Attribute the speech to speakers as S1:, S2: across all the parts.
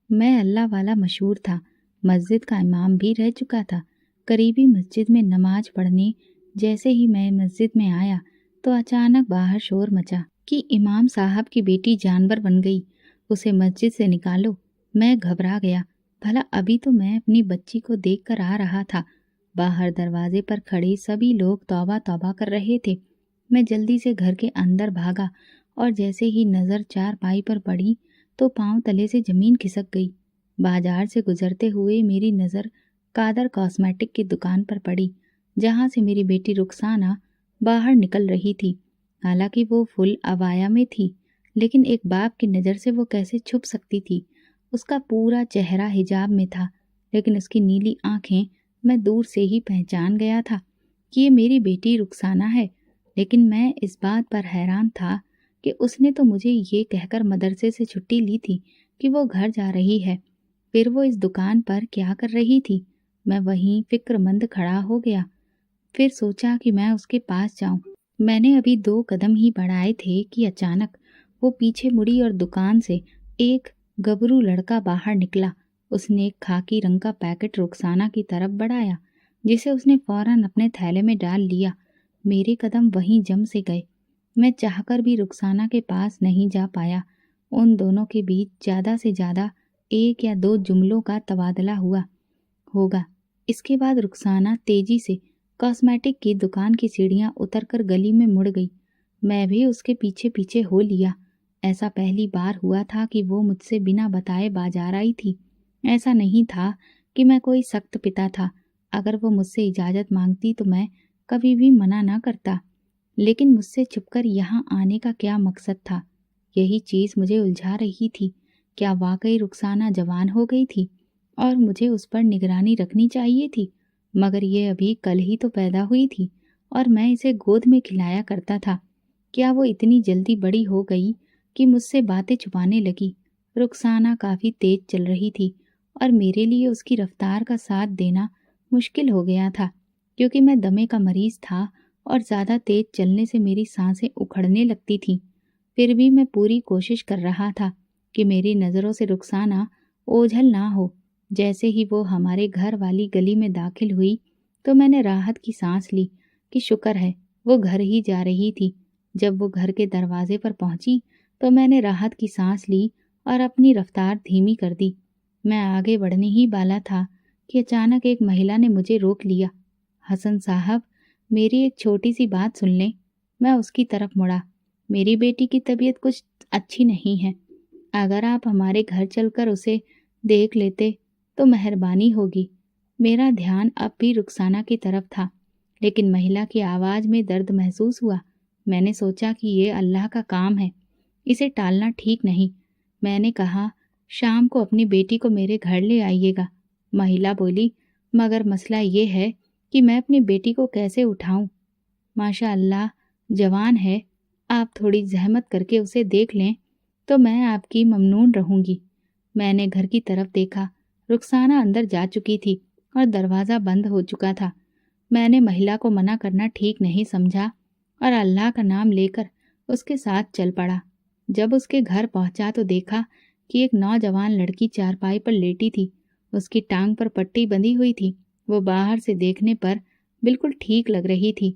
S1: मैं अल्लाह वाला मशहूर था, मस्जिद का इमाम भी रह चुका था। करीबी मस्जिद में नमाज पढ़ने जैसे ही मैं मस्जिद में आया तो अचानक बाहर शोर मचा कि इमाम साहब की बेटी जानवर बन गई, उसे मस्जिद से निकालो। मैं घबरा गया, भला अभी तो मैं अपनी बच्ची को देख कर आ रहा था। बाहर दरवाजे पर खड़े सभी लोग तौबा तौबा कर रहे थे। मैं जल्दी से घर के अंदर भागा और जैसे ही नज़र चारपाई पर पड़ी तो पांव तले से जमीन खिसक गई। बाजार से गुजरते हुए मेरी नज़र कादर कॉस्मेटिक की दुकान पर पड़ी, जहाँ से मेरी बेटी रुखसाना बाहर निकल रही थी। हालांकि वो फुल अबाया में थी, लेकिन एक बाप की नज़र से वो कैसे छुप सकती थी। उसका पूरा चेहरा हिजाब में था, लेकिन उसकी नीली आंखें मैं दूर से ही पहचान गया था कि ये मेरी बेटी रुखसाना है। लेकिन मैं इस बात पर हैरान था कि उसने तो मुझे ये कहकर मदरसे से छुट्टी ली थी कि वो घर जा रही है, फिर वो इस दुकान पर क्या कर रही थी। मैं वहीं फिक्रमंद खड़ा हो गया। फिर सोचा कि मैं उसके पास जाऊं। मैंने अभी 2 कदम ही बढ़ाए थे कि अचानक वो पीछे मुड़ी और दुकान से एक गबरू लड़का बाहर निकला। उसने एक खाकी रंग का पैकेट रुखसाना की तरफ बढ़ाया, जिसे उसने फौरन अपने थैले में डाल लिया। मेरे कदम वहीं जम से गए। मैं चाहकर भी रुखसाना के पास नहीं जा पाया। उन दोनों के बीच ज़्यादा से ज़्यादा 1 या 2 जुमलों का तबादला हुआ होगा। इसके बाद रुखसाना तेजी से कॉस्मेटिक की दुकान की सीढ़ियां उतरकर गली में मुड़ गई। मैं भी उसके पीछे पीछे हो लिया। ऐसा पहली बार हुआ था कि वो मुझसे बिना बताए बाजार आई थी। ऐसा नहीं था कि मैं कोई सख्त पिता था। अगर वो मुझसे इजाज़त मांगती तो मैं कभी भी मना ना करता। लेकिन मुझसे छुपकर यहाँ आने का क्या मकसद था? यही चीज़ मुझे उलझा रही थी। क्या वाकई रुखसाना जवान हो गई थी और मुझे उस पर निगरानी रखनी चाहिए थी? मगर ये अभी कल ही तो पैदा हुई थी और मैं इसे गोद में खिलाया करता था। क्या वो इतनी जल्दी बड़ी हो गई कि मुझसे बातें छुपाने लगी? रुखसाना काफ़ी तेज चल रही थी और मेरे लिए उसकी रफ्तार का साथ देना मुश्किल हो गया था, क्योंकि मैं दमे का मरीज़ था और ज़्यादा तेज चलने से मेरी सांसें उखड़ने लगती थीं। फिर भी मैं पूरी कोशिश कर रहा था कि मेरी नज़रों से रुखसाना ओझल ना हो। जैसे ही वो हमारे घर वाली गली में दाखिल हुई तो मैंने राहत की सांस ली कि शुक्र है वो घर ही जा रही थी। जब वो घर के दरवाजे पर पहुंची तो मैंने राहत की सांस ली और अपनी रफ्तार धीमी कर दी। मैं आगे बढ़ने ही वाला था कि अचानक एक महिला ने मुझे रोक लिया। हसन साहब, मेरी एक छोटी सी बात सुन लें। मैं उसकी तरफ मुड़ा। मेरी बेटी की तबीयत कुछ अच्छी नहीं है। अगर आप हमारे घर चलकर उसे देख लेते तो मेहरबानी होगी। मेरा ध्यान अब भी रुखसाना की तरफ था, लेकिन महिला की आवाज़ में दर्द महसूस हुआ। मैंने सोचा कि ये अल्लाह का काम है, इसे टालना ठीक नहीं। मैंने कहा, शाम को अपनी बेटी को मेरे घर ले आइएगा। महिला बोली, मगर मसला ये है कि मैं अपनी बेटी को कैसे उठाऊं? माशा अल्लाह जवान है, आप थोड़ी जहमत करके उसे देख लें तो मैं आपकी ममनून रहूंगी। मैंने घर की तरफ देखा। रुखसाना अंदर जा चुकी थी और दरवाज़ा बंद हो चुका था। मैंने महिला को मना करना ठीक नहीं समझा और अल्लाह का नाम लेकर उसके साथ चल पड़ा। जब उसके घर पहुंचा तो देखा कि एक नौजवान लड़की चारपाई पर लेटी थी। उसकी टांग पर पट्टी बंधी हुई थी। वो बाहर से देखने पर बिल्कुल ठीक लग रही थी।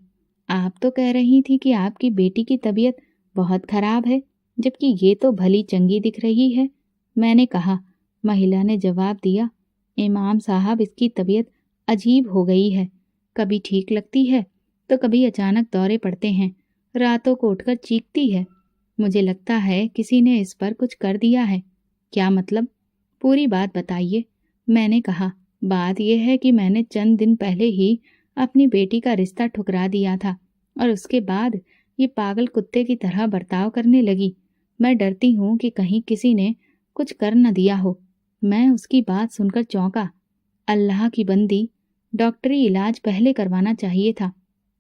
S1: आप तो कह रही थी कि आपकी बेटी की तबीयत बहुत खराब है, जबकि ये तो भली चंगी दिख रही है, मैंने कहा। महिला ने जवाब दिया, इमाम साहब, इसकी तबीयत अजीब हो गई है। कभी ठीक लगती है तो कभी अचानक दौरे पड़ते हैं। रातों को उठकर चीखती है। मुझे लगता है किसी ने इस पर कुछ कर दिया है। क्या मतलब? पूरी बात बताइए, मैंने कहा। बात यह है कि मैंने चंद दिन पहले ही अपनी बेटी का रिश्ता ठुकरा दिया था और उसके बाद ये पागल कुत्ते की तरह बर्ताव करने लगी। मैं डरती हूँ कि कहीं किसी ने कुछ कर न दिया हो। मैं उसकी बात सुनकर चौंका। अल्लाह की बंदी, डॉक्टरी इलाज पहले करवाना चाहिए था।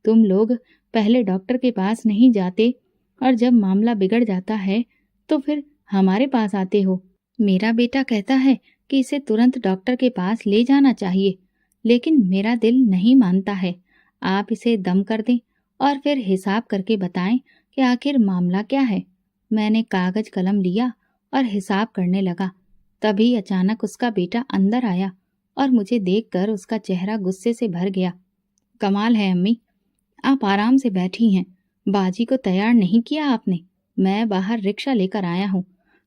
S1: तुम लोग पहले डॉक्टर के पास नहीं जाते और जब मामला बिगड़ जाता है तो फिर हमारे पास आते हो। मेरा बेटा कहता है कि इसे तुरंत डॉक्टर के पास ले जाना चाहिए, लेकिन मेरा दिल नहीं मानता है। आप इसे दम कर दें और फिर हिसाब करके बताएं कि आखिर मामला क्या है। मैंने कागज कलम लिया और हिसाब करने लगा। तभी अचानक उसका बेटा अंदर आया और मुझे देखकर उसका चेहरा गुस्से से भर गया। कमाल है अम्मी, आप आराम से बैठी हैं, बाजी को तैयार नहीं किया आपने। मैं बाहर रिक्शा लेकर आया हूँ,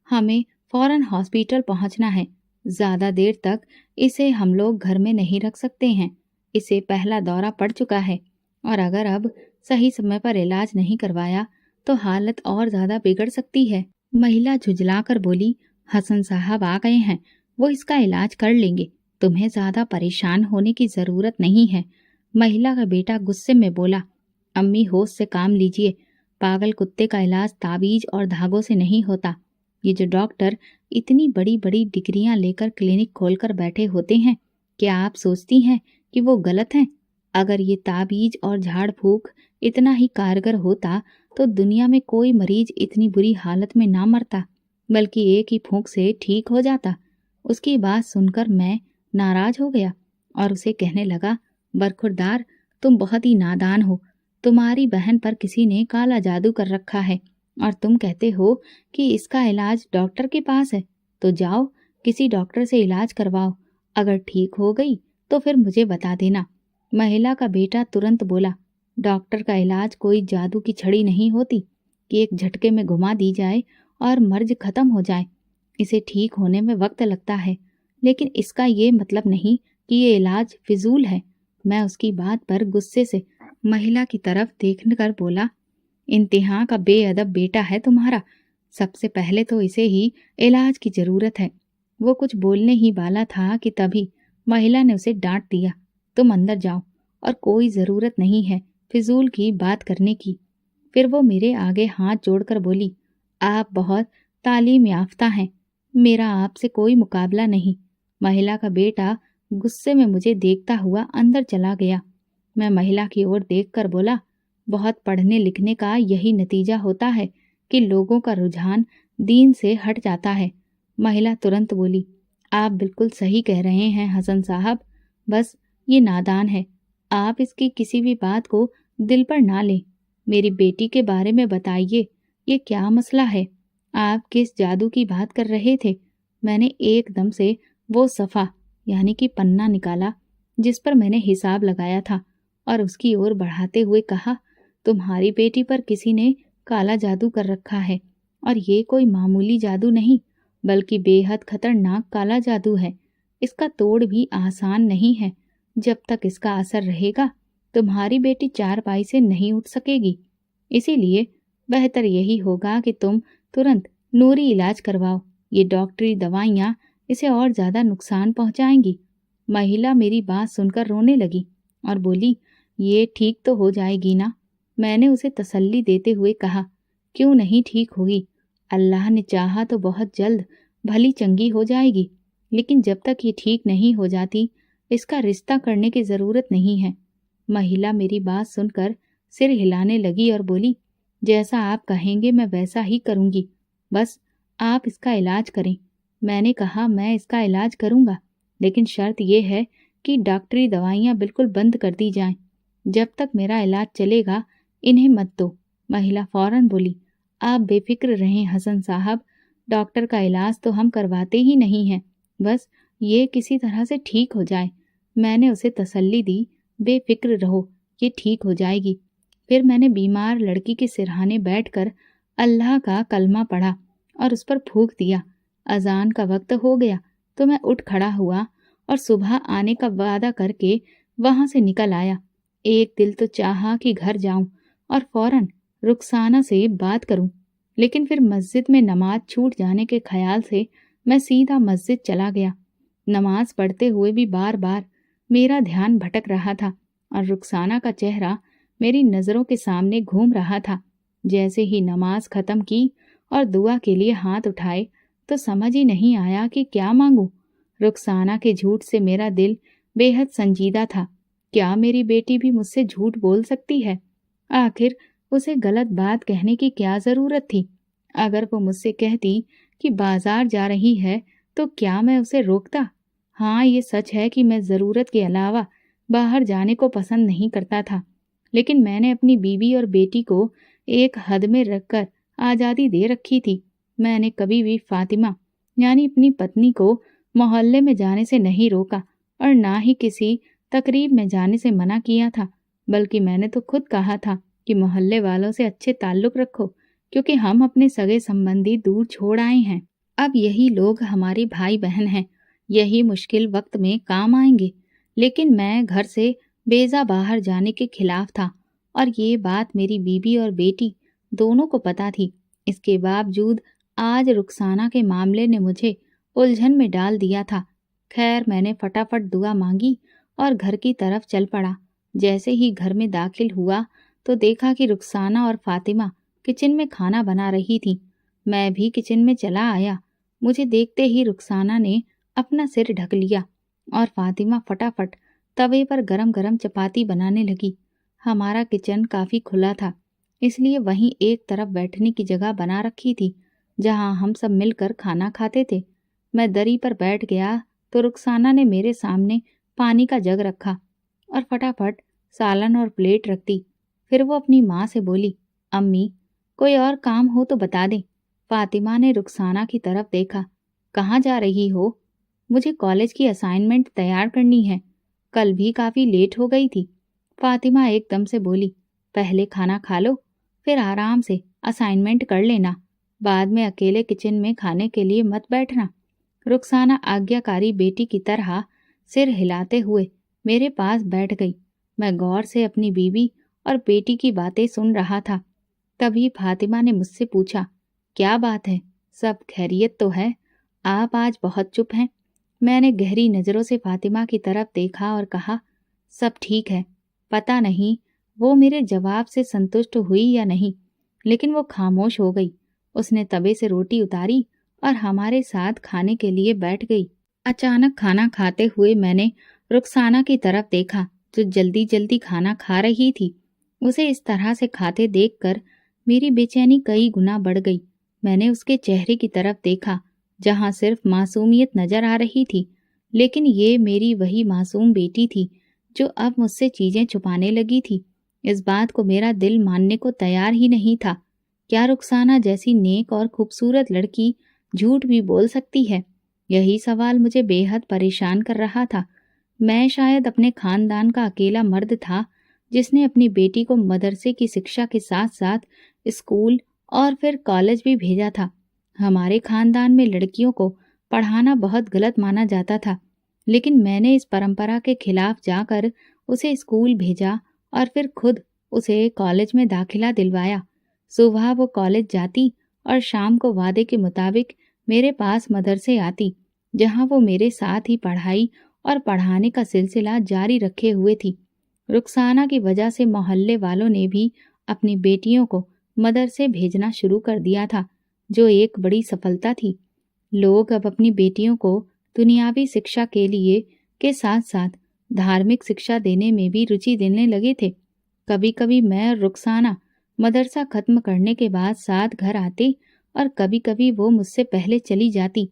S1: हमें फौरन हॉस्पिटल पहुँचना है। ज़्यादा देर तक इसे हम लोग घर में नहीं रख सकते हैं। इसे पहला दौरा पड़ चुका है और अगर अब सही समय पर इलाज नहीं करवाया तो हालत और ज़्यादा बिगड़ सकती है। महिला झुंझलाकर बोली, हसन साहब आ गए हैं, वो इसका इलाज कर लेंगे, तुम्हें ज़्यादा परेशान होने की ज़रूरत नहीं है। महिला का बेटा गुस्से में बोला, अम्मी होश से काम लीजिए, पागल कुत्ते का इलाज ताबीज और धागों से नहीं होता। ये जो डॉक्टर इतनी बड़ी बड़ी डिग्रियां लेकर क्लिनिक खोलकर बैठे होते हैं, क्या आप सोचती हैं कि वो गलत हैं? अगर ये ताबीज और झाड़ फूक इतना ही कारगर होता तो दुनिया में कोई मरीज इतनी बुरी हालत में ना मरता, बल्कि एक ही फूंक से ठीक हो जाता। उसकी बात सुनकर मैं नाराज हो गया और उसे कहने लगा, बरखुरदार, तुम बहुत ही नादान हो। तुम्हारी बहन पर किसी ने काला जादू कर रखा है और तुम कहते हो कि इसका इलाज डॉक्टर के पास है। तो जाओ किसी डॉक्टर से इलाज करवाओ, अगर ठीक हो गई तो फिर मुझे बता देना। महिला का बेटा तुरंत बोला, डॉक्टर का इलाज कोई जादू की छड़ी नहीं होती कि एक झटके में घुमा दी जाए और मर्ज खत्म हो जाए। इसे ठीक होने में वक्त लगता है, लेकिन इसका ये मतलब नहीं कि ये इलाज फिजूल है। मैं उसकी बात पर गुस्से से महिला की तरफ देखकर बोला, इंतहा का बेअदब बेटा है तुम्हारा। सबसे पहले तो इसे ही इलाज की जरूरत है। वो कुछ बोलने ही वाला था कि तभी महिला ने उसे डांट दिया, तुम अंदर जाओ और कोई ज़रूरत नहीं है फिजूल की बात करने की। फिर वो मेरे आगे हाथ जोड़कर बोली, आप बहुत तालीम याफ्ता हैं, मेरा आपसे कोई मुकाबला नहीं। महिला का बेटा गुस्से में मुझे देखता हुआ अंदर चला गया। मैं महिला की ओर देखकर बोला, बहुत पढ़ने लिखने का यही नतीजा होता है कि लोगों का रुझान दीन से हट जाता है। महिला तुरंत बोली, आप बिल्कुल सही कह रहे हैं हसन साहब, बस ये नादान है। आप इसकी किसी भी बात को दिल पर ना लें। मेरी बेटी के बारे में बताइए, ये क्या मसला है? आप किस जादू की बात कर रहे थे? मैंने एकदम से वो सफ़ा यानी कि पन्ना निकाला जिस पर मैंने हिसाब लगाया था और उसकी ओर बढ़ाते हुए कहा, तुम्हारी बेटी पर किसी ने काला जादू कर रखा है और ये कोई मामूली जादू नहीं बल्कि बेहद खतरनाक काला जादू है। इसका तोड़ भी आसान नहीं है। जब तक इसका असर रहेगा तुम्हारी बेटी चारपाई से नहीं उठ सकेगी। इसीलिए बेहतर यही होगा कि तुम तुरंत नूरी इलाज करवाओ। ये डॉक्टरी दवाइयाँ इसे और ज़्यादा नुकसान पहुँचाएंगी। महिला मेरी बात सुनकर रोने लगी और बोली, ये ठीक तो हो जाएगी ना? मैंने उसे तसल्ली देते हुए कहा, क्यों नहीं ठीक होगी? अल्लाह ने चाहा तो बहुत जल्द भली चंगी हो जाएगी, लेकिन जब तक ये ठीक नहीं हो जाती इसका रिश्ता करने की ज़रूरत नहीं है। महिला मेरी बात सुनकर सिर हिलाने लगी और बोली, जैसा आप कहेंगे मैं वैसा ही करूँगी, बस आप इसका इलाज करें। मैंने कहा, मैं इसका इलाज करूँगा, लेकिन शर्त यह है कि डॉक्टरी दवाइयाँ बिल्कुल बंद कर दी जाएं। जब तक मेरा इलाज चलेगा इन्हें मत दो। महिला फौरन बोली, आप बेफिक्र रहें हसन साहब, डॉक्टर का इलाज तो हम करवाते ही नहीं हैं, बस ये किसी तरह से ठीक हो जाए। मैंने उसे तसल्ली दी, बेफिक्र रहो, ये ठीक हो जाएगी। फिर मैंने बीमार लड़की के सिरहाने बैठकर अल्लाह का कलमा पढ़ा और उस पर फूंक दिया। अजान का वक्त हो गया तो मैं उठ खड़ा हुआ और सुबह आने का वादा करके वहां से निकल आया। एक दिल तो चाहा कि घर जाऊं और फौरन रुखसाना से बात करूं, लेकिन फिर मस्जिद में नमाज छूट जाने के ख्याल से मैं सीधा मस्जिद चला गया। नमाज पढ़ते हुए भी बार बार मेरा ध्यान भटक रहा था और रुखसाना का चेहरा मेरी नज़रों के सामने घूम रहा था। जैसे ही नमाज खत्म की और दुआ के लिए हाथ उठाए तो समझ ही नहीं आया कि क्या मांगूं। रुखसाना के झूठ से मेरा दिल बेहद संजीदा था। क्या मेरी बेटी भी मुझसे झूठ बोल सकती है? आखिर उसे गलत बात कहने की क्या ज़रूरत थी? अगर वो मुझसे कहती कि बाजार जा रही है तो क्या मैं उसे रोकता? हाँ, ये सच है कि मैं ज़रूरत के अलावा बाहर जाने को पसंद नहीं करता था, लेकिन मैंने अपनी बीवी और बेटी को एक हद में रखकर आज़ादी दे रखी थी। मैंने कभी भी फातिमा यानी अपनी पत्नी को मोहल्ले में जाने से नहीं रोका और ना ही किसी तकरीब में जाने से मना किया था, बल्कि मैंने तो खुद कहा था कि मोहल्ले वालों से अच्छे ताल्लुक रखो, क्योंकि हम अपने सगे संबंधी दूर छोड़ आए हैं। अब यही लोग हमारे भाई बहन हैं, यही मुश्किल वक्त में काम आएंगे। लेकिन मैं घर से बेजा बाहर जाने के खिलाफ था और ये बात मेरी बीबी और बेटी दोनों को पता थी। इसके बावजूद आज रुखसाना के मामले ने मुझे उलझन में डाल दिया था। खैर, मैंने फटाफट दुआ मांगी और घर की तरफ चल पड़ा। जैसे ही घर में दाखिल हुआ तो देखा कि रुखसाना और फातिमा किचन में खाना बना रही थी। मैं भी किचन में चला आया। मुझे देखते ही रुखसाना ने अपना सिर ढक लिया और फातिमा फटाफट तवे पर गरम गरम चपाती बनाने लगी। हमारा किचन काफ़ी खुला था, इसलिए वहीं एक तरफ बैठने की जगह बना रखी थी जहां हम सब मिलकर खाना खाते थे। मैं दरी पर बैठ गया तो रुखसाना ने मेरे सामने पानी का जग रखा और फटाफट सालन और प्लेट रख दी। फिर वो अपनी माँ से बोली, अम्मी, कोई और काम हो तो बता दें। फातिमा ने रुखसाना की तरफ देखा। कहाँ जा रही हो? मुझे कॉलेज की असाइनमेंट तैयार करनी है, कल भी काफ़ी लेट हो गई थी। फातिमा एकदम से बोली, पहले खाना खा लो, फिर आराम से असाइनमेंट कर लेना, बाद में अकेले किचन में खाने के लिए मत बैठना। रुखसाना आज्ञाकारी बेटी की तरह सिर हिलाते हुए मेरे पास बैठ गई। मैं गौर से अपनी बीवी और बेटी की बातें सुन रहा था। तभी फातिमा ने मुझसे पूछा, क्या बात है, सब खैरियत तो है? आप आज बहुत चुप हैं। मैंने गहरी नज़रों से फातिमा की तरफ देखा और कहा, सब ठीक है। पता नहीं वो मेरे जवाब से संतुष्ट हुई या नहीं, लेकिन वो खामोश हो गई। उसने तवे से रोटी उतारी और हमारे साथ खाने के लिए बैठ गई। अचानक खाना खाते हुए मैंने रुखसाना की तरफ देखा जो जल्दी जल्दी खाना खा रही थी। उसे इस तरह से खाते देखकर मेरी बेचैनी कई गुना बढ़ गई। मैंने उसके चेहरे की तरफ देखा जहां सिर्फ मासूमियत नजर आ रही थी, लेकिन ये मेरी वही मासूम बेटी थी जो अब मुझसे चीजें छुपाने लगी थी। इस बात को मेरा दिल मानने को तैयार ही नहीं था। क्या रुखसाना जैसी नेक और खूबसूरत लड़की झूठ भी बोल सकती है? यही सवाल मुझे बेहद परेशान कर रहा था। मैं शायद अपने खानदान का अकेला मर्द था जिसने अपनी बेटी को मदरसे की शिक्षा के साथ साथ स्कूल और फिर कॉलेज भी भेजा था। हमारे खानदान में लड़कियों को पढ़ाना बहुत गलत माना जाता था, लेकिन मैंने इस परंपरा के खिलाफ जाकर उसे स्कूल भेजा और फिर खुद उसे कॉलेज में दाखिला दिलवाया। सुबह वो कॉलेज जाती और शाम को वादे के मुताबिक मेरे पास मदरसे आती, जहां वो मेरे साथ ही पढ़ाई और पढ़ाने का सिलसिला जारी रखे हुए थी। रुखसाना की वजह से मोहल्ले वालों ने भी अपनी बेटियों को मदरसे भेजना शुरू कर दिया था, जो एक बड़ी सफलता थी। लोग अब अपनी बेटियों को दुनियावी शिक्षा के लिए के साथ साथ धार्मिक शिक्षा देने में भी रुचि देने लगे थे। कभी कभी मैं और रुखसाना मदरसा खत्म करने के बाद साथ घर आते और कभी कभी वो मुझसे पहले चली जाती,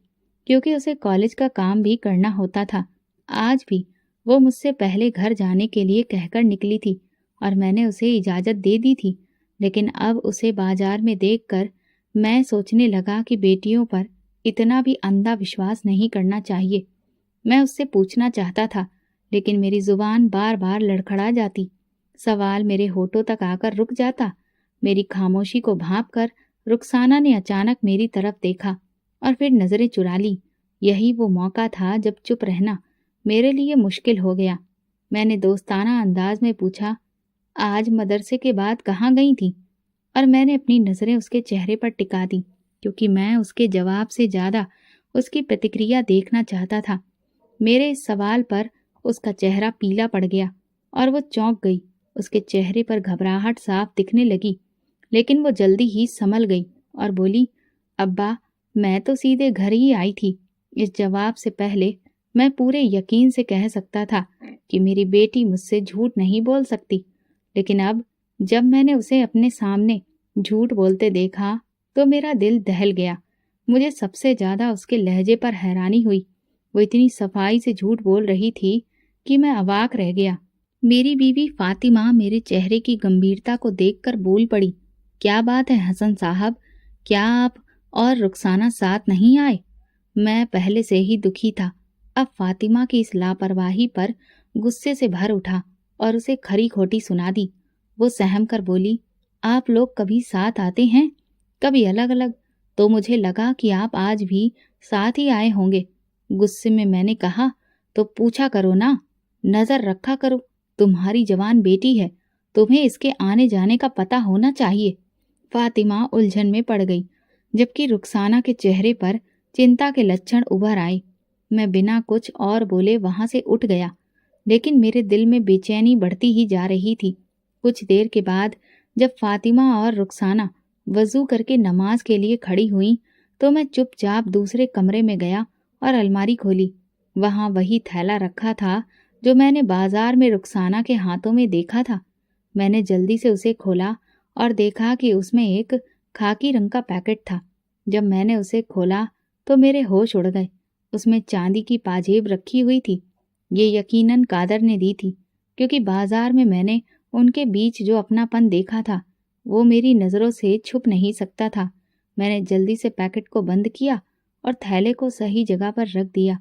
S1: क्योंकि उसे कॉलेज का काम भी करना होता था। आज भी वो मुझसे पहले घर जाने के लिए कहकर निकली थी और मैंने उसे इजाज़त दे दी थी। लेकिन अब उसे बाजार में देखकर मैं सोचने लगा कि बेटियों पर इतना भी अंधा विश्वास नहीं करना चाहिए। मैं उससे पूछना चाहता था, लेकिन मेरी जुबान बार बार लड़खड़ा जाती। सवाल मेरे होठों तक आकर रुक जाता। मेरी खामोशी को भांपकर रुखसाना ने अचानक मेरी तरफ देखा और फिर नजरें चुरा ली। यही वो मौका था जब चुप रहना मेरे लिए मुश्किल हो गया। मैंने दोस्ताना अंदाज में पूछा, आज मदरसे के बाद कहाँ गई थी? और मैंने अपनी नज़रें उसके चेहरे पर टिका दी, क्योंकि मैं उसके जवाब से ज़्यादा उसकी प्रतिक्रिया देखना चाहता था। मेरे इस सवाल पर उसका चेहरा पीला पड़ गया और वो चौंक गई। उसके चेहरे पर घबराहट साफ दिखने लगी, लेकिन वो जल्दी ही संभल गई और बोली, अब्बा, मैं तो सीधे घर ही आई थी। इस जवाब से पहले मैं पूरे यकीन से कह सकता था कि मेरी बेटी मुझसे झूठ नहीं बोल सकती, लेकिन अब जब मैंने उसे अपने सामने झूठ बोलते देखा तो मेरा दिल दहल गया। मुझे सबसे ज़्यादा उसके लहजे पर हैरानी हुई। वो इतनी सफाई से झूठ बोल रही थी कि मैं अवाक रह गया। मेरी बीवी फातिमा मेरे चेहरे की गंभीरता को देखकर बोल पड़ी, क्या बात है हसन साहब, क्या आप और रुखसाना साथ नहीं आए? मैं पहले से ही दुखी था। अब फातिमा की इस लापरवाही पर गुस्से से भर उठा और उसे खरी खोटी सुना दी। वो सहम कर बोली, आप लोग कभी साथ आते हैं, कभी अलग अलग? तो मुझे लगा कि आप आज भी साथ ही आए होंगे। गुस्से में मैंने कहा, तो पूछा करो ना, नजर रखा करो, तुम्हारी जवान बेटी है, तुम्हें इसके आने जाने का पता होना चाहिए। फातिमा उलझन में पड़ गई, जबकि रुखसाना के चेहरे पर चिंता के लक्षण उभर आए। मैं बिना कुछ और बोले वहां से उठ गया, लेकिन मेरे दिल में बेचैनी बढ़ती ही जा रही थी। कुछ देर के बाद जब फातिमा और रुखसाना वजू करके नमाज के लिए खड़ी हुई, तो मैं चुपचाप दूसरे कमरे में गया और अलमारी खोली। वहां वही थैला रखा था जो मैंने बाजार में रुखसाना के हाथों में देखा था। मैंने जल्दी से उसे खोला और देखा कि उसमें एक खाकी रंग का पैकेट था। जब मैंने उसे खोला तो मेरे होश उड़ गए। उसमें चांदी की पाजेब रखी हुई थी। ये यकीनन कादर ने दी थी, क्योंकि बाजार में मैंने उनके बीच जो अपनापन देखा था वो मेरी नज़रों से छुप नहीं सकता था। मैंने जल्दी से पैकेट को बंद किया और थैले को सही जगह पर रख दिया।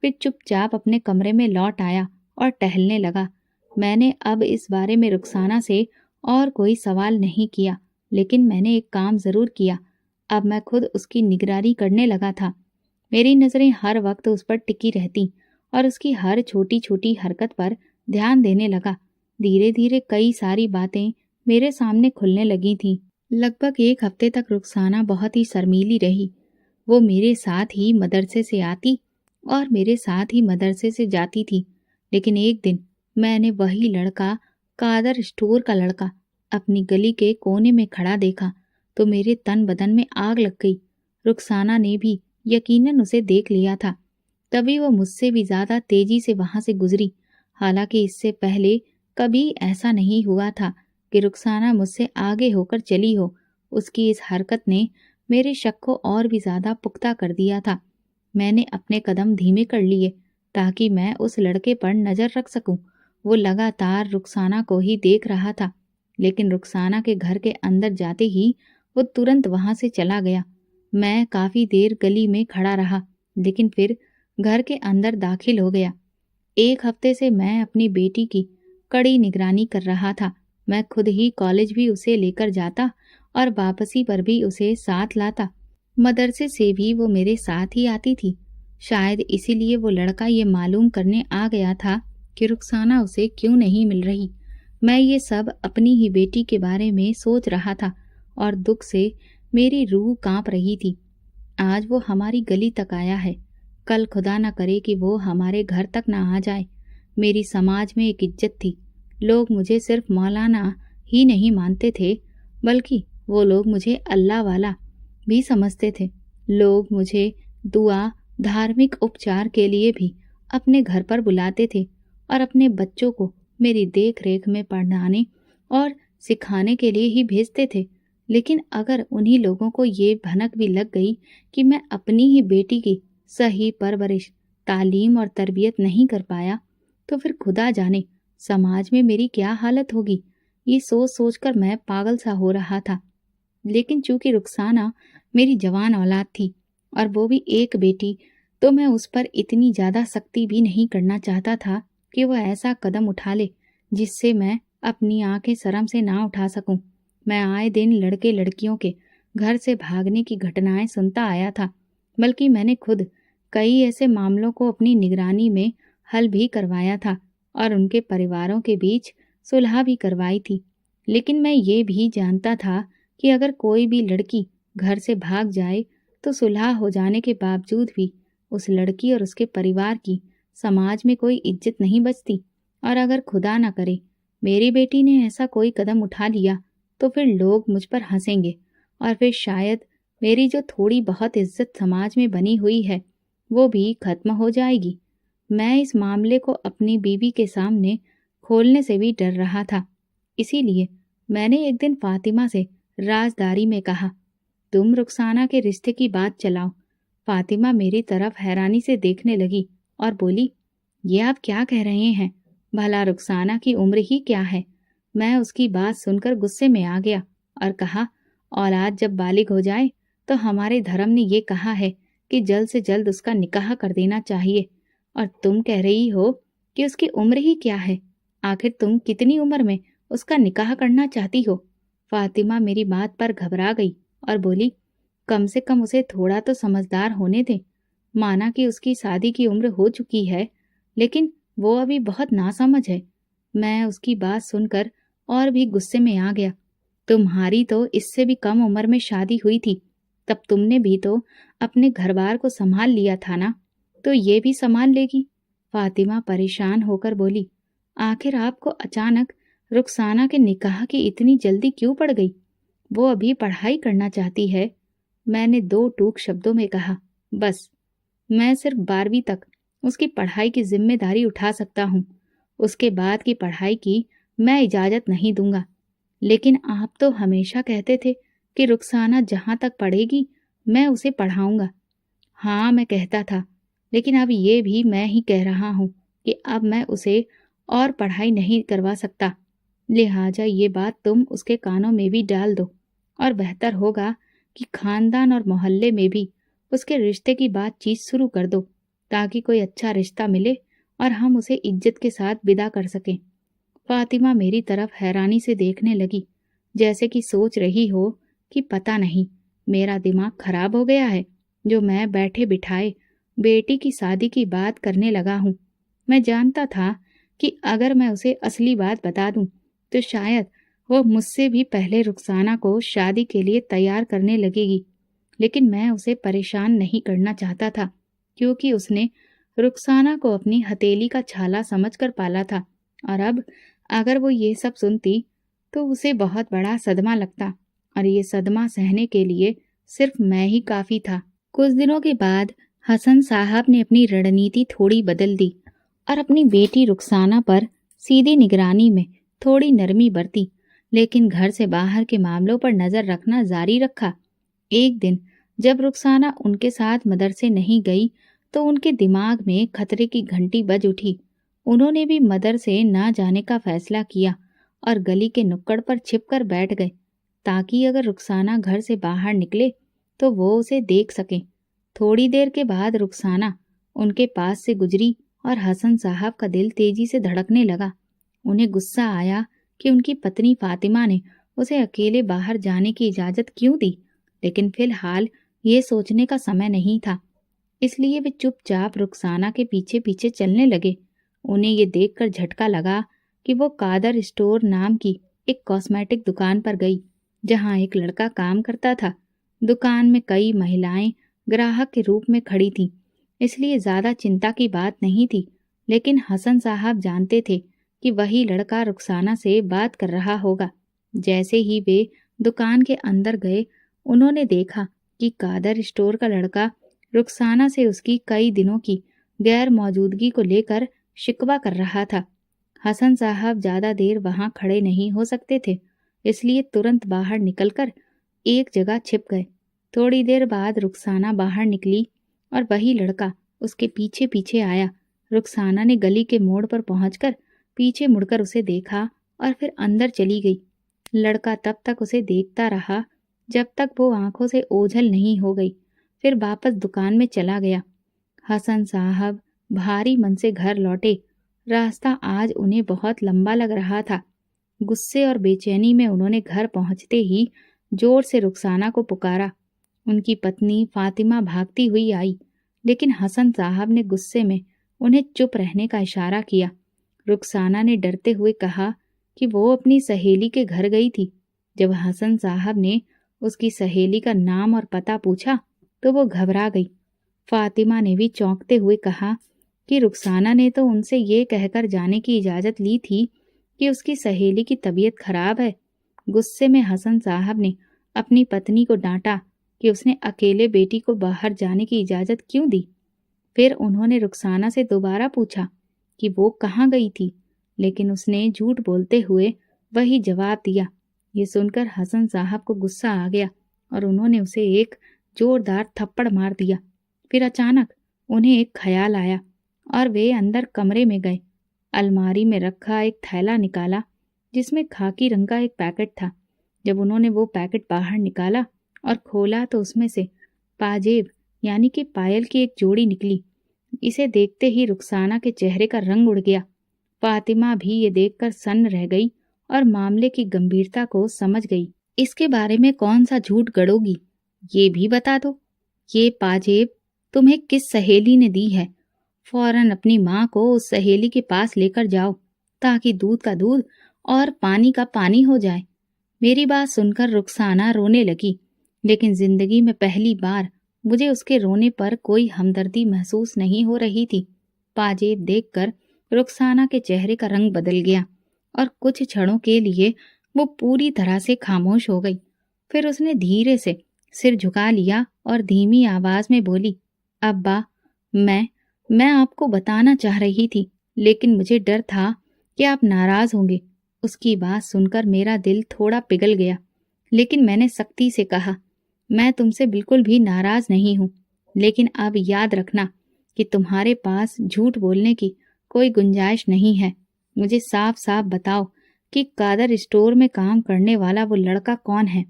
S1: फिर चुपचाप अपने कमरे में लौट आया और टहलने लगा। मैंने अब इस बारे में रुखसाना से और कोई सवाल नहीं किया, लेकिन मैंने एक काम ज़रूर किया। अब मैं खुद उसकी निगरानी करने लगा था। मेरी नज़रें हर वक्त उस पर टिकी रहती और उसकी हर छोटी छोटी हरकत पर ध्यान देने लगा। धीरे धीरे कई सारी बातें मेरे सामने खुलने लगी थीं। लगभग एक हफ्ते तक रुखसाना बहुत ही शर्मीली रही। वो मेरे साथ ही मदरसे से आती और मेरे साथ ही मदरसे से जाती थी। लेकिन एक दिन मैंने वही लड़का, कादर स्टोर का लड़का, अपनी गली के कोने में खड़ा देखा तो मेरे तन बदन में आग लग गई। रुखसाना ने भी यकीनन उसे देख लिया था, तभी वो मुझसे भी ज्यादा तेजी से वहां से गुजरी। हालांकि इससे पहले कभी ऐसा नहीं हुआ था कि रुखसाना मुझसे आगे होकर चली हो। उसकी इस हरकत ने मेरे शक को और भी ज्यादा पुख्ता कर दिया था। मैंने अपने कदम धीमे कर लिए ताकि मैं उस लड़के पर नजर रख सकूं। वो लगातार रुखसाना को ही देख रहा था, लेकिन रुखसाना के घर के अंदर जाते ही वो तुरंत वहां से चला गया। मैं काफी देर गली में खड़ा रहा, लेकिन फिर घर के अंदर दाखिल हो गया। एक हफ्ते से मैं अपनी बेटी की कड़ी निगरानी कर रहा था। मैं खुद ही कॉलेज भी उसे लेकर जाता और वापसी पर भी उसे साथ लाता। मदरसे से भी वो मेरे साथ ही आती थी। शायद इसीलिए वो लड़का ये मालूम करने आ गया था कि रुखसाना उसे क्यों नहीं मिल रही। मैं ये सब अपनी ही बेटी के बारे में सोच रहा था और दुख से मेरी रूह कांप रही थी। आज वो हमारी गली तक आया है, कल खुदा न करे कि वो हमारे घर तक ना आ जाए। मेरी समाज में एक इज्जत थी। लोग मुझे सिर्फ मौलाना ही नहीं मानते थे, बल्कि वो लोग मुझे अल्लाह वाला भी समझते थे। लोग मुझे दुआ, धार्मिक उपचार के लिए भी अपने घर पर बुलाते थे और अपने बच्चों को मेरी देख रेख में पढ़ाने और सिखाने के लिए ही भेजते थे। लेकिन अगर उन्हीं लोगों को ये भनक भी लग गई कि मैं अपनी ही बेटी की सही परवरिश, तालीम और तरबियत नहीं कर पाया, तो फिर खुदा जाने समाज में मेरी क्या हालत होगी। ये सोच सोच कर मैं पागल सा हो रहा था। लेकिन चूंकि रुखसाना मेरी जवान औलाद थी और वो भी एक बेटी, तो मैं उस पर इतनी ज्यादा सख्ती भी नहीं करना चाहता था कि वो ऐसा कदम उठा ले जिससे मैं अपनी आंखें शर्म से ना उठा सकूं। मैं आए दिन लड़के लड़कियों के घर से भागने की घटनाएं सुनता आया था, बल्कि मैंने खुद कई ऐसे मामलों को अपनी निगरानी में हल भी करवाया था और उनके परिवारों के बीच सुलह भी करवाई थी। लेकिन मैं ये भी जानता था कि अगर कोई भी लड़की घर से भाग जाए तो सुलह हो जाने के बावजूद भी उस लड़की और उसके परिवार की समाज में कोई इज्जत नहीं बचती। और अगर खुदा न करे मेरी बेटी ने ऐसा कोई कदम उठा लिया तो फिर लोग मुझ पर हंसेंगे और फिर शायद मेरी जो थोड़ी बहुत इज्जत समाज में बनी हुई है वो भी खत्म हो जाएगी। मैं इस मामले को अपनी बीवी के सामने खोलने से भी डर रहा था। इसीलिए मैंने एक दिन फातिमा से राजदारी में कहा, तुम रुखसाना के रिश्ते की बात चलाओ। फातिमा मेरी तरफ हैरानी से देखने लगी और बोली, ये आप क्या कह रहे हैं? भला रुखसाना की उम्र ही क्या है? मैं उसकी बात सुनकर गुस्से में आ गया और कहा, औलाद जब बालिग हो जाए तो हमारे धर्म ने ये कहा है کہ جلد سے جلد اس کا نکاح کر دینا چاہیے، اور تم کہہ رہی ہو کہ اس کی عمر ہی کیا ہے؟ آخر تم کتنی عمر میں اس کا نکاح کرنا چاہتی ہو؟ فاطمہ میری بات پر گھبرا گئی اور بولی، کم سے کم اسے تھوڑا تو سمجھدار ہونے دیں۔ مانا کہ اس کی شادی کی عمر ہو چکی ہے، لیکن وہ ابھی بہت ناسمجھ ہے۔ میں اس کی بات سن کر اور بھی غصے میں آ گیا۔ تمہاری تو اس سے بھی کم عمر میں شادی ہوئی تھی، تب تم نے بھی تو اپنے گھر بار کو سنبھال لیا تھا نا، تو یہ بھی سنبھال لے گی۔ فاطمہ پریشان ہو کر بولی، آخر آپ کو اچانک رخسانہ کے نکاح کی اتنی جلدی کیوں پڑ گئی؟ وہ ابھی پڑھائی کرنا چاہتی ہے۔ میں نے 2 ٹوک شبدوں میں کہا، بس میں صرف 12ویں تک اس کی پڑھائی کی ذمہ داری اٹھا سکتا ہوں، اس کے بعد کی پڑھائی کی میں اجازت نہیں دوں گا۔ لیکن آپ تو ہمیشہ کہتے تھے کہ رخسانہ جہاں تک پڑھے گی میں اسے پڑھاؤں گا۔ ہاں میں کہتا تھا، لیکن اب یہ بھی میں ہی کہہ رہا ہوں کہ اب میں اسے اور پڑھائی نہیں کروا سکتا، لہٰذا یہ بات تم اس کے کانوں میں بھی ڈال دو، اور بہتر ہوگا کہ خاندان اور محلے میں بھی اس کے رشتے کی بات چیت شروع کر دو، تاکہ کوئی اچھا رشتہ ملے اور ہم اسے عزت کے ساتھ ودا کر سکیں۔ فاطمہ میری طرف حیرانی سے دیکھنے لگی، جیسے کہ سوچ رہی ہو کہ پتہ نہیں میرا دماغ خراب ہو گیا ہے جو میں بیٹھے بٹھائے بیٹی کی شادی کی بات کرنے لگا ہوں۔ میں جانتا تھا کہ اگر میں اسے اصلی بات بتا دوں تو شاید وہ مجھ سے بھی پہلے رخسانہ کو شادی کے لیے تیار کرنے لگے گی، لیکن میں اسے پریشان نہیں کرنا چاہتا تھا، کیونکہ اس نے رخسانہ کو اپنی ہتھیلی کا چھالا سمجھ کر پالا تھا، اور اب اگر وہ یہ سب سنتی تو اسے بہت بڑا صدمہ لگتا، اور یہ صدمہ سہنے کے لیے صرف میں ہی کافی تھا۔ کچھ دنوں کے بعد حسن صاحب نے اپنی رڑنیتی تھوڑی بدل دی اور اپنی بیٹی رخسانہ پر سیدھی نگرانی میں تھوڑی نرمی برتی، لیکن گھر سے باہر کے معاملوں پر نظر رکھنا جاری رکھا۔ ایک دن جب رخسانہ ان کے ساتھ مدرسے نہیں گئی تو ان کے دماغ میں خطرے کی گھنٹی بج اٹھی۔ انہوں نے بھی مدرسے نہ جانے کا فیصلہ کیا اور گلی کے نکڑ پر چھپ کر بیٹھ گئے، تاکہ اگر رخسانہ گھر سے باہر نکلے تو وہ اسے دیکھ سکیں۔ تھوڑی دیر کے بعد رخسانہ ان کے پاس سے گزری اور حسن صاحب کا دل تیزی سے دھڑکنے لگا۔ انہیں غصہ آیا کہ ان کی پتنی فاطمہ نے اسے اکیلے باہر جانے کی اجازت کیوں دی، لیکن فی الحال یہ سوچنے کا سمے نہیں تھا، اس لیے وہ چپ چاپ رخسانہ کے پیچھے پیچھے چلنے لگے۔ انہیں یہ دیکھ کر جھٹکا لگا کہ وہ قادر اسٹور نام کی ایک کاسمیٹک دکان پر گئی، جہاں ایک لڑکا کام کرتا تھا۔ دکان میں کئی مہلائیں گراہک کے روپ میں کھڑی تھیں، اس لیے زیادہ چنتا کی بات نہیں تھی، لیکن حسن صاحب جانتے تھے کہ وہی لڑکا رخسانہ سے بات کر رہا ہوگا۔ جیسے ہی وہ دکان کے اندر گئے، انہوں نے دیکھا کہ قادر اسٹور کا لڑکا رخسانہ سے اس کی کئی دنوں کی غیر موجودگی کو لے کر شکوہ کر رہا تھا۔ حسن صاحب زیادہ دیر وہاں کھڑے نہیں ہو سکتے تھے، اس لیے ترنت باہر نکل کر ایک جگہ چھپ گئے۔ تھوڑی دیر بعد رخسانہ باہر نکلی اور وہی لڑکا اس کے پیچھے پیچھے آیا۔ رخسانہ نے گلی کے موڑ پر پہنچ کر پیچھے مڑ کر اسے دیکھا اور پھر اندر چلی گئی۔ لڑکا تب تک اسے دیکھتا رہا جب تک وہ آنکھوں سے اوجھل نہیں ہو گئی، پھر واپس دکان میں چلا گیا۔ حسن صاحب بھاری من سے گھر لوٹے۔ راستہ آج انہیں بہت لمبا لگ رہا تھا۔ غصے اور بے چینی میں انہوں نے گھر پہنچتے ہی زور سے رخسانہ کو پکارا۔ ان کی پتنی فاطمہ بھاگتی ہوئی آئی، لیکن حسن صاحب نے غصے میں انہیں چپ رہنے کا اشارہ کیا۔ رخسانہ نے ڈرتے ہوئے کہا کہ وہ اپنی سہیلی کے گھر گئی تھی۔ جب حسن صاحب نے اس کی سہیلی کا نام اور پتہ پوچھا تو وہ گھبرا گئی۔ فاطمہ نے بھی چونکتے ہوئے کہا کہ رخسانہ نے تو ان سے یہ کہہ کر جانے کی اجازت لی تھی کہ اس کی سہیلی کی طبیعت خراب ہے۔ غصے میں حسن صاحب نے اپنی پتنی کو ڈانٹا کہ اس نے اکیلے بیٹی کو باہر جانے کی اجازت کیوں دی۔ پھر انہوں نے رخسانہ سے دوبارہ پوچھا کہ وہ کہاں گئی تھی، لیکن اس نے جھوٹ بولتے ہوئے وہی جواب دیا۔ یہ سن کر حسن صاحب کو غصہ آ گیا اور انہوں نے اسے ایک زوردار تھپڑ مار دیا۔ پھر اچانک انہیں ایک خیال آیا اور وہ اندر کمرے میں گئے۔ الماری میں رکھا ایک تھیلا نکالا جس میں خاکی رنگ کا ایک پیکٹ تھا۔ جب انہوں نے وہ پیکٹ باہر نکالا اور کھولا تو اس میں سے پاجیب यानी कि पायल की एक जोड़ी निकली। इसे देखते ही रुखसाना के चेहरे का रंग उड़ गया। फातिमा भी ये देखकर सन्न रह गई और मामले की गंभीरता को समझ गई। इसके बारे में कौन सा झूठ गढ़ोगी, ये भी बता दो। ये पाजेब तुम्हें किस सहेली ने दी है? फौरन अपनी माँ को उस सहेली के पास लेकर जाओ, ताकि दूध का दूध और पानी का पानी हो जाए। मेरी बात सुनकर रुखसाना रोने लगी, लेकिन जिंदगी में पहली बार मुझे उसके रोने पर कोई हमदर्दी महसूस नहीं हो रही थी। पाजेब देखकर रुखसाना के चेहरे का रंग बदल गया और कुछ क्षणों के लिए वो पूरी तरह से खामोश हो गई। फिर उसने धीरे से सिर झुका लिया और धीमी आवाज में बोली, अब्बा, मैं आपको बताना चाह रही थी, लेकिन मुझे डर था कि आप नाराज होंगे। उसकी बात सुनकर मेरा दिल थोड़ा पिघल गया, लेकिन मैंने सख्ती से कहा, मैं तुमसे बिल्कुल भी नाराज नहीं हूँ, लेकिन अब याद रखना कि तुम्हारे पास झूठ बोलने की कोई गुंजाइश नहीं है। मुझे साफ साफ बताओ कि कादर स्टोर में काम करने वाला वो लड़का कौन है?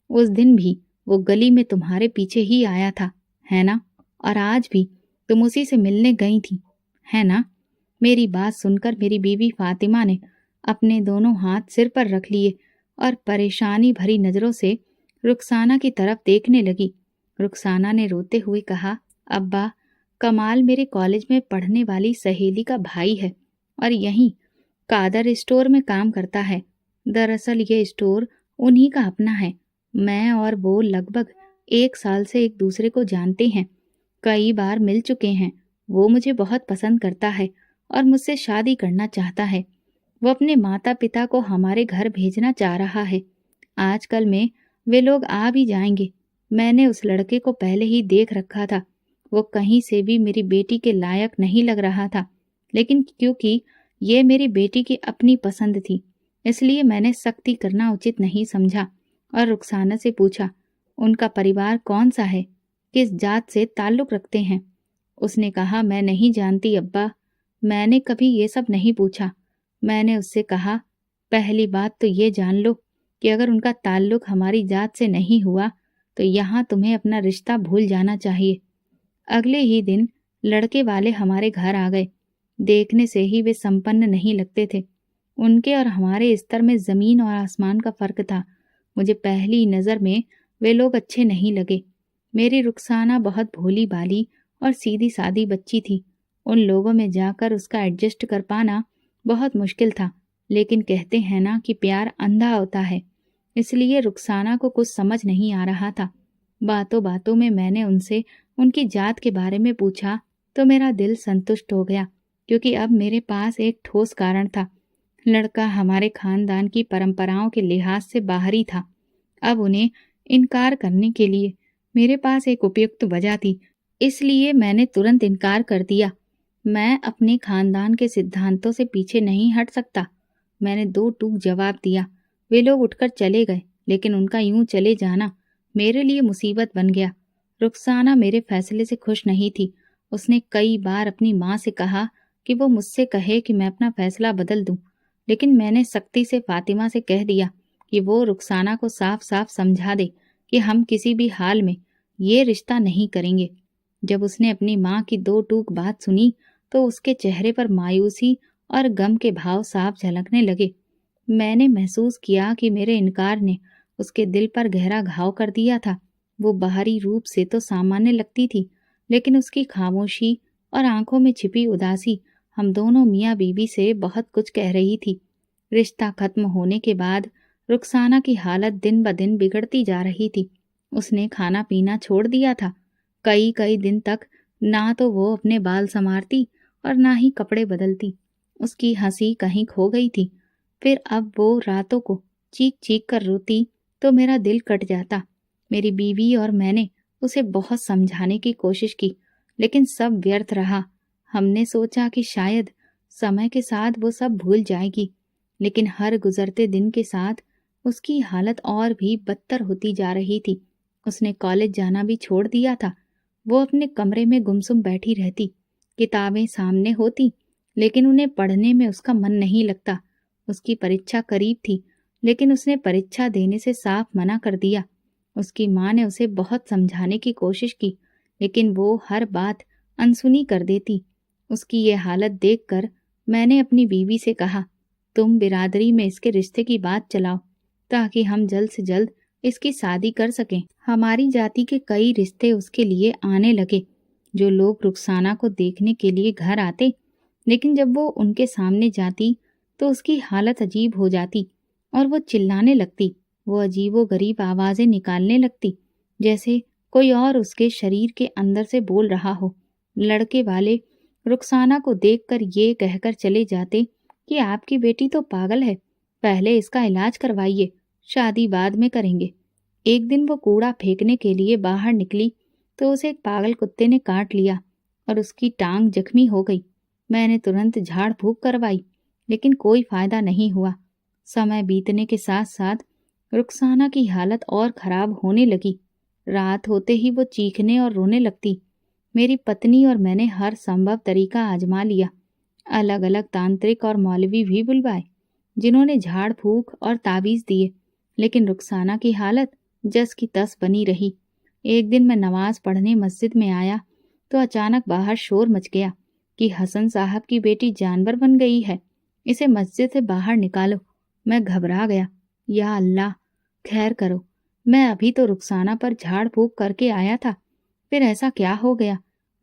S1: उस दिन भी वो गली में तुम्हारे पीछे ही आया था, है ना? और आज भी तुम उसी से मिलने गई थी, है ना? मेरी बात सुनकर मेरी बीवी फातिमा ने अपने दोनों हाथ सिर पर रख लिए और परेशानी भरी नजरों से रुखसाना की तरफ देखने लगी। रुखसाना ने रोते हुए कहा, अब्बा, कमाल मेरे कॉलेज में पढ़ने वाली सहेली का भाई है और यहीं कादर स्टोर में काम करता है। दरअसल ये स्टोर उन्हीं का अपना है। मैं और वो लगभग 1 साल से एक दूसरे को जानते हैं, कई बार मिल चुके हैं। वो मुझे बहुत पसंद करता है और मुझसे शादी करना चाहता है। वो अपने माता पिता को हमारे घर भेजना चाह रहा है। आजकल में वे लोग आ भी जाएंगे। मैंने उस लड़के को पहले ही देख रखा था। वो कहीं से भी मेरी बेटी के लायक नहीं लग रहा था, लेकिन क्योंकि ये मेरी बेटी की अपनी पसंद थी, इसलिए मैंने सख्ती करना उचित नहीं समझा और रुखसाना से पूछा, उनका परिवार कौन सा है, किस जात से ताल्लुक रखते हैं? उसने कहा, मैं नहीं जानती अब्बा, मैंने कभी ये सब नहीं पूछा। मैंने उससे कहा, पहली बात तो ये जान लो कि अगर उनका ताल्लुक हमारी जात से नहीं हुआ तो यहाँ तुम्हें अपना रिश्ता भूल जाना चाहिए। अगले ही दिन लड़के वाले हमारे घर आ गए। देखने से ही वे संपन्न नहीं लगते थे। उनके और हमारे स्तर में जमीन और आसमान का फर्क था। मुझे पहली नजर में वे लोग अच्छे नहीं लगे। मेरी रुखसाना बहुत भोली भाली और सीधी सादी बच्ची थी। उन लोगों में जाकर उसका एडजस्ट कर पाना बहुत मुश्किल था, लेकिन कहते हैं ना कि प्यार अंधा होता है, इसलिए रुखसाना को कुछ समझ नहीं आ रहा था। बातों बातों में मैंने उनसे उनकी जात के बारे में पूछा तो मेरा दिल संतुष्ट हो गया, क्योंकि अब मेरे पास एक ठोस कारण था। लड़का हमारे खानदान की परंपराओं के लिहाज से बाहरी था। अब उन्हें इनकार करने के लिए मेरे पास एक उपयुक्त वजह थी, इसलिए मैंने तुरंत इनकार कर दिया। मैं अपने खानदान के सिद्धांतों से पीछे नहीं हट सकता। मैंने 2 टूक जवाब दिया। वे लोग उठकर चले गए, लेकिन उनका यूं चले जाना मेरे लिए मुसीबत बन गया। रुखसाना मेरे फैसले से खुश नहीं थी। उसने कई बार अपनी माँ से कहा कि वो मुझसे कहे कि मैं अपना फैसला बदल दूं, लेकिन मैंने सख्ती से फातिमा से कह दिया कि वो रुखसाना को साफ साफ समझा दे कि हम किसी भी हाल में ये रिश्ता नहीं करेंगे। जब उसने अपनी माँ की 2 टूक बात सुनी तो उसके चेहरे पर मायूसी और गम के भाव साफ झलकने लगे। मैंने महसूस किया कि मेरे इनकार ने उसके दिल पर गहरा घाव कर दिया था। वो बाहरी रूप से तो सामान्य लगती थी, लेकिन उसकी खामोशी और आंखों में छिपी उदासी हम दोनों मियाँ बीवी से बहुत कुछ कह रही थी। रिश्ता खत्म होने के बाद रुखसाना की हालत दिन ब दिन बिगड़ती जा रही थी। उसने खाना पीना छोड़ दिया था। कई कई दिन तक ना तो वो अपने बाल संवारती और ना ही कपड़े बदलती। उसकी हंसी कहीं खो गई थी। फिर अब वो रातों को चीख चीख कर रोती तो मेरा दिल कट जाता। मेरी बीवी और मैंने उसे बहुत समझाने की कोशिश की, लेकिन सब व्यर्थ रहा। हमने सोचा कि शायद समय के साथ वो सब भूल जाएगी, लेकिन हर गुजरते दिन के साथ उसकी हालत और भी बदतर होती जा रही थी। उसने कॉलेज जाना भी छोड़ दिया था। वो अपने कमरे में गुमसुम बैठी रहती। किताबें सामने होती, लेकिन उन्हें पढ़ने में उसका मन नहीं लगता। उसकी परीक्षा करीब थी, लेकिन उसने परीक्षा देने से साफ मना कर दिया। उसकी माँ ने उसे बहुत समझाने की कोशिश की, لیکن وہ ہر بات انسنی کر دیتی۔ اس کی یہ حالت دیکھ کر میں نے اپنی بیوی سے کہا، تم برادری میں اس کے رشتے کی بات چلاؤ تاکہ ہم جلد سے جلد اس کی شادی کر سکیں۔ ہماری جاتی کے کئی رشتے اس کے لیے آنے لگے۔ جو لوگ رخسانہ کو دیکھنے کے لیے گھر آتے، لیکن جب وہ ان کے سامنے جاتی تو اس کی حالت عجیب ہو جاتی اور وہ چلانے لگتی۔ وہ عجیب و غریب آوازیں نکالنے لگتی جیسے کوئی اور اس کے شریر کے اندر سے بول رہا ہو۔ لڑکے والے رخسانہ کو دیکھ کر یہ کہہ کر چلے جاتے کہ آپ کی بیٹی تو پاگل ہے، پہلے اس کا علاج کروائیے، شادی بعد میں کریں گے۔ ایک دن وہ کوڑا پھینکنے کے لیے باہر نکلی تو اسے ایک پاگل کتے نے کاٹ لیا اور اس کی ٹانگ زخمی ہو گئی۔ میں نے ترنت جھاڑ پھونک کروائی لیکن کوئی فائدہ نہیں ہوا۔ سمے بیتنے کے ساتھ ساتھ رخسانہ کی حالت اور خراب ہونے لگی۔ رات ہوتے ہی وہ چیخنے اور رونے لگتی۔ میری پتنی اور میں نے ہر سمبھو طریقہ آزما لیا۔ الگ الگ تانترک اور مولوی بھی بلوائے جنہوں نے جھاڑ پھونک اور تعویذ دیے، لیکن رخسانہ کی حالت جس کی تس بنی رہی۔ ایک دن میں نماز پڑھنے مسجد میں آیا تو اچانک باہر شور مچ گیا کہ حسن صاحب کی بیٹی جانور بن گئی ہے، اسے مسجد سے باہر نکالو۔ میں گھبرا گیا۔ یا اللہ، خیر کرو، میں ابھی تو رخسانہ پر جھاڑ پھونک کر کے آیا تھا، پھر ایسا کیا ہو گیا؟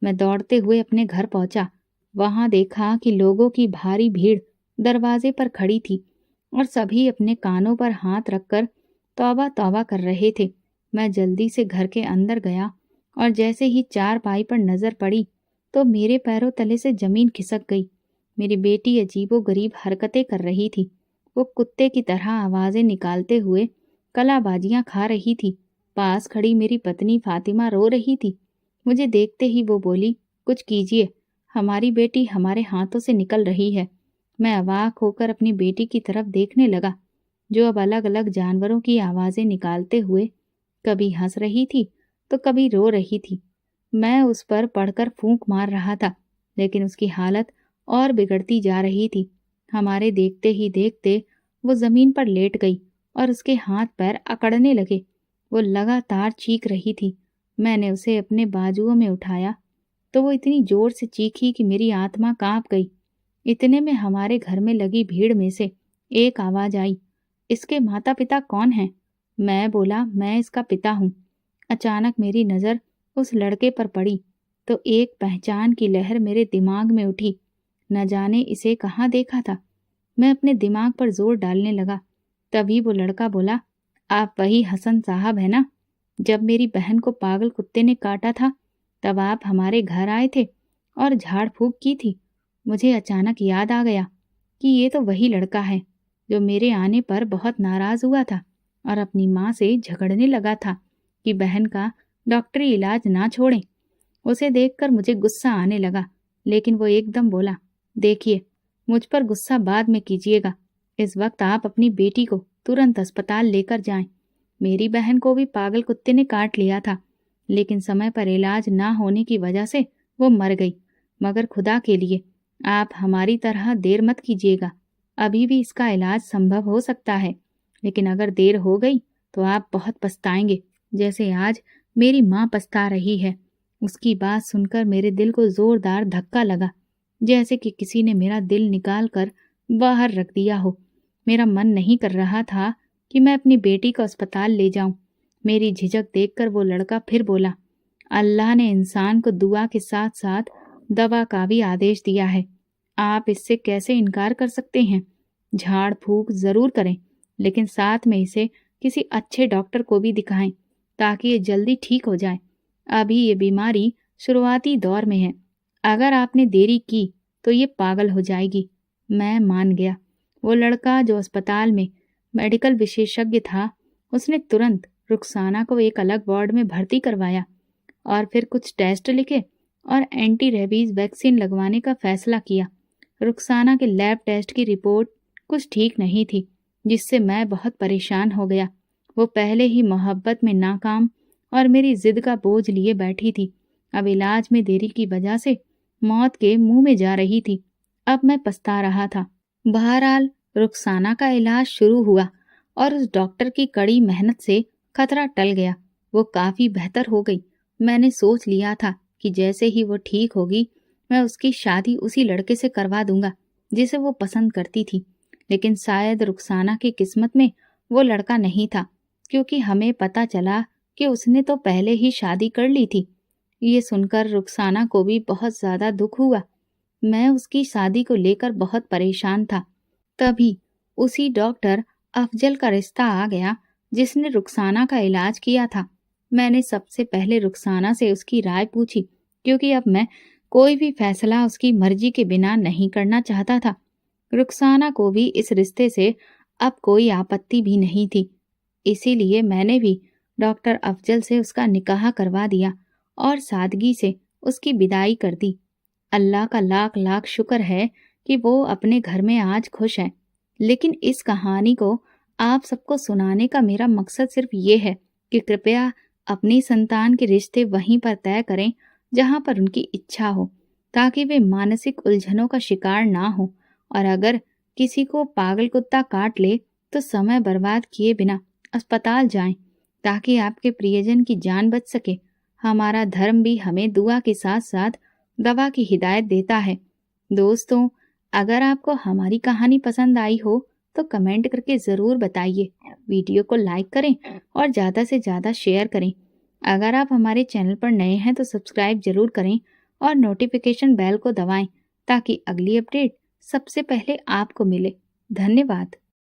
S1: میں دوڑتے ہوئے اپنے گھر پہنچا۔ وہاں دیکھا کہ لوگوں کی بھاری بھیڑ دروازے پر کھڑی تھی اور سبھی اپنے کانوں پر ہاتھ رکھ کر توبہ توبہ کر رہے تھے۔ میں جلدی سے گھر کے اندر گیا اور جیسے ہی چارپائی پر نظر پڑی تو میرے پیروں تلے سے زمین کھسک گئی۔ میری بیٹی عجیب و غریب حرکتیں کر رہی تھی۔ وہ کتے کی طرح آوازیں نکالتے ہوئے کلا بازیاں کھا رہی تھی۔ پاس کھڑی میری پتنی فاطمہ رو رہی تھی۔ مجھے دیکھتے ہی وہ بولی، کچھ کیجیے، ہماری بیٹی ہمارے ہاتھوں سے نکل رہی ہے۔ میں اواک ہو کر اپنی بیٹی کی طرف دیکھنے لگا جو اب الگ الگ جانوروں کی آوازیں نکالتے ہوئے کبھی ہنس رہی تھی تو کبھی رو رہی تھی۔ میں اس پر پڑھ کر پھونک مار رہا تھا لیکن اس کی حالت اور بگڑتی جا رہی تھی۔ ہمارے دیکھتے ہی دیکھتے وہ زمین پر لیٹ گئی اور اس کے ہاتھ پیر اکڑنے لگے۔ وہ لگاتار چیخ رہی تھی۔ میں نے اسے اپنے بازوؤں میں اٹھایا تو وہ اتنی زور سے چیخی کہ میری آتما کانپ گئی۔ اتنے میں ہمارے گھر میں لگی بھیڑ میں سے ایک آواز آئی، اس کے ماتا پتا کون ہیں؟ میں بولا، میں اس کا پتا ہوں۔ اچانک میری نظر اس لڑکے پر پڑی تو ایک پہچان کی لہر میرے دماغ میں اٹھی۔ نہ جانے اسے کہاں دیکھا تھا۔ میں اپنے دماغ پر زور ڈالنے لگا، تبھی وہ لڑکا بولا، آپ وہی حسن صاحب ہیں نا؟ جب میری بہن کو پاگل کتے نے کاٹا تھا تب آپ ہمارے گھر آئے تھے اور جھاڑ پھونک کی تھی۔ مجھے اچانک یاد آ گیا کہ یہ تو وہی لڑکا ہے جو میرے آنے پر بہت ناراض ہوا تھا اور اپنی ماں سے جھگڑنے لگا تھا کہ بہن کا ڈاکٹری علاج نہ چھوڑیں۔ اسے دیکھ کر مجھے غصہ آنے لگا لیکن وہ ایک دم بولا، دیکھیے، مجھ پر غصہ بعد میں کیجیے گا، اس وقت آپ اپنی بیٹی کو ترنت اسپتال لے کر جائیں۔ میری بہن کو بھی پاگل کتے نے کاٹ لیا تھا لیکن سمے پر علاج نہ ہونے کی وجہ سے وہ مر گئی، مگر خدا کے لیے آپ ہماری طرح دیر مت کیجیے گا، ابھی بھی اس کا علاج سمبھو ہو سکتا ہے، لیکن اگر دیر ہو گئی تو آپ بہت پچھتائیں گے، جیسے آج میری ماں پچھتا رہی ہے۔ اس کی بات سن کر میرے دل کو زوردار دھکا لگا، جیسے کہ کسی نے میرا دل نکال کر باہر رکھ دیا ہو۔ میرا من نہیں کر رہا تھا کہ میں اپنی بیٹی کو اسپتال لے جاؤں۔ میری جھجک دیکھ کر وہ لڑکا پھر بولا، اللہ نے انسان کو دعا کے ساتھ ساتھ دوا کا بھی آدیش دیا ہے، آپ اس سے کیسے انکار کر سکتے ہیں؟ جھاڑ پھونک ضرور کریں لیکن ساتھ میں اسے کسی اچھے ڈاکٹر کو بھی دکھائیں تاکہ یہ جلدی ٹھیک ہو جائے۔ ابھی یہ بیماری شروعاتی دور میں ہے، اگر آپ نے دیری کی تو یہ پاگل ہو جائے گی۔ میں مان گیا۔ وہ لڑکا جو اسپتال میں میڈیکل وشیشجঞ تھا، اس نے ترنت رخسانہ کو ایک الگ وارڈ میں بھرتی کروایا اور پھر کچھ ٹیسٹ لکھے اور اینٹی ریبیز ویکسین لگوانے کا فیصلہ کیا۔ رخسانہ کے لیب ٹیسٹ کی رپورٹ کچھ ٹھیک نہیں تھی، جس سے میں بہت پریشان ہو گیا۔ وہ پہلے ہی محبت میں ناکام اور میری ضد کا بوجھ لیے بیٹھی تھی، اب علاج میں دیری کی وجہ سے موت کے منہ میں جا رہی تھی۔ اب میں پچھتا رہا تھا۔ بہرحال رخسانہ کا علاج شروع ہوا اور اس ڈاکٹر کی کڑی محنت سے خطرہ ٹل گیا۔ وہ کافی بہتر ہو گئی میں نے سوچ لیا تھا کہ جیسے ہی وہ ٹھیک ہوگی میں اس کی شادی اسی لڑکے سے کروا دوں گا جسے وہ پسند کرتی تھی، لیکن شاید رخسانہ کی قسمت میں وہ لڑکا نہیں تھا، کیونکہ ہمیں پتہ چلا کہ اس نے تو پہلے ہی شادی کر لی تھی۔ یہ سن کر رخسانہ کو بھی بہت زیادہ دکھ ہوا۔ میں اس کی شادی کو لے کر بہت پریشان تھا۔ تبھی اسی ڈاکٹر افضل کا رشتہ آ گیا جس نے رخسانہ کا علاج کیا تھا۔ میں نے سب سے پہلے رخسانہ سے اس کی رائے پوچھی، کیونکہ اب میں کوئی بھی فیصلہ اس کی مرضی کے بنا نہیں کرنا چاہتا تھا۔ رخسانہ کو بھی اس رشتے سے اب کوئی آپتی بھی نہیں تھی، اسی لیے میں نے بھی ڈاکٹر افضل سے اس کا نکاح کروا دیا اور سادگی سے اس کی بدائی کر دی۔ اللہ کا لاکھ لاکھ شکر ہے کہ وہ اپنے گھر میں آج خوش ہے۔ لیکن اس کہانی کو آپ سب کو سنانے کا میرا مقصد صرف یہ ہے کہ کرپیا اپنی سنتان کے رشتے وہیں پر طے کریں جہاں پر ان کی اچھا ہو، تاکہ وہ مانسک الجھنوں کا شکار نہ ہو، اور اگر کسی کو پاگل کتا کاٹ لے تو سمے برباد کیے بنا اسپتال جائیں تاکہ آپ کے پریجن کی جان بچ سکے۔ ہمارا دھرم بھی ہمیں دعا کے ساتھ ساتھ دوا کی ہدایت دیتا ہے۔ دوستوں، اگر آپ کو ہماری کہانی پسند آئی ہو تو کمنٹ کر کے ضرور بتائیے، ویڈیو کو لائک کریں اور زیادہ سے زیادہ شیئر کریں۔ اگر آپ ہمارے چینل پر نئے ہیں تو سبسکرائب ضرور کریں اور نوٹیفیکیشن بیل کو دبائیں تاکہ اگلی اپڈیٹ سب سے پہلے آپ کو ملے۔ دھنیہ واد۔